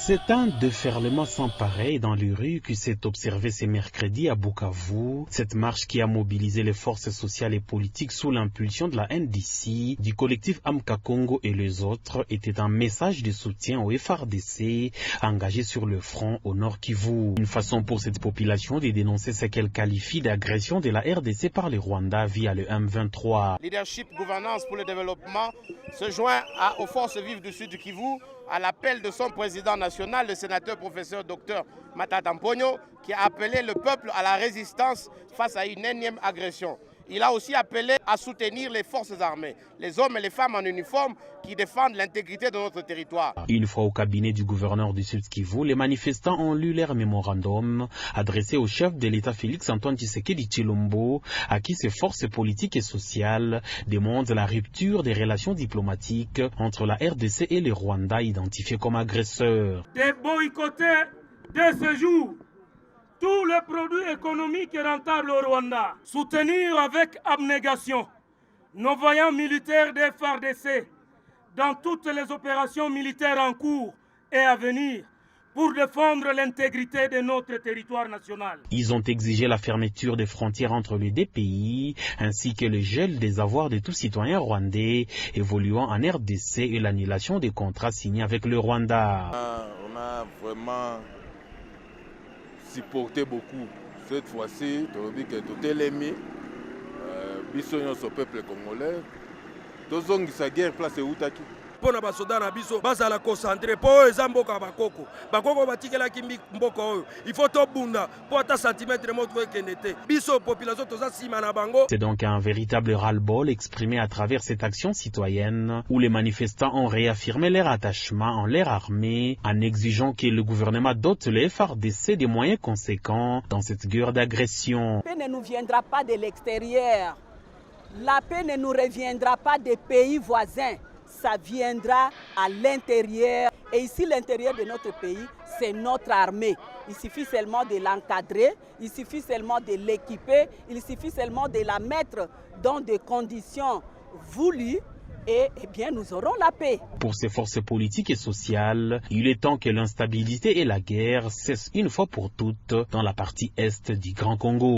C'est un déferlement sans pareil dans les rues qui s'est observé ce mercredi à Bukavu. Cette marche qui a mobilisé les forces sociales et politiques sous l'impulsion de la NDC, du collectif Amka Congo et les autres était un message de soutien au FARDC engagé sur le front au Nord Kivu. Une façon pour cette population de dénoncer ce qu'elle qualifie d'agression de la RDC par le Rwanda via le M23. Leadership Gouvernance pour le développement se joint aux forces vives du Sud du Kivu à l'appel de son président national, le sénateur professeur Dr Matata Mponyo, qui a appelé le peuple à la résistance face à une énième agression. Il a aussi appelé à soutenir les forces armées, les hommes et les femmes en uniforme qui défendent l'intégrité de notre territoire. Une fois au cabinet du gouverneur du Sud Kivu, les manifestants ont lu leur mémorandum adressé au chef de l'État Félix-Antoine Tshisekedi Tshilombo, à qui ces forces politiques et sociales demandent la rupture des relations diplomatiques entre la RDC et le Rwanda identifiés comme agresseurs. De boycotter dès ce jour tous les produits économiques et rentables au Rwanda. Soutenir avec abnégation nos voyants militaires des FARDC dans toutes les opérations militaires en cours et à venir pour défendre l'intégrité de notre territoire national. Ils ont exigé la fermeture des frontières entre les deux pays, ainsi que le gel des avoirs de tous citoyens rwandais évoluant en RDC et l'annulation des contrats signés avec le Rwanda. On a vraiment supporté beaucoup. Cette fois-ci, tout est l'ennemi, bisognos au peuple congolais, tous ont sa guerre place Outaki. Pona basoda na biso bazala concentré po ezamboka bakoko bakoko batikela kimbi mboka oyo il faut to bunda po ata centimètre motro ekenete biso population toza sima na bango. C'est donc un véritable ras-le-bol exprimé à travers cette action citoyenne où les manifestants ont réaffirmé leur attachement en leur armée en exigeant que le gouvernement dote les FARDC des moyens conséquents dans cette guerre d'agression. La paix ne nous viendra pas de l'extérieur. La paix ne nous reviendra pas des pays voisins. Ça viendra à l'intérieur. Et ici, l'intérieur de notre pays, c'est notre armée. Il suffit seulement de l'encadrer, il suffit seulement de l'équiper, il suffit seulement de la mettre dans des conditions voulues. Et bien, nous aurons la paix. Pour ces forces politiques et sociales, il est temps que l'instabilité et la guerre cessent une fois pour toutes dans la partie est du Grand Congo.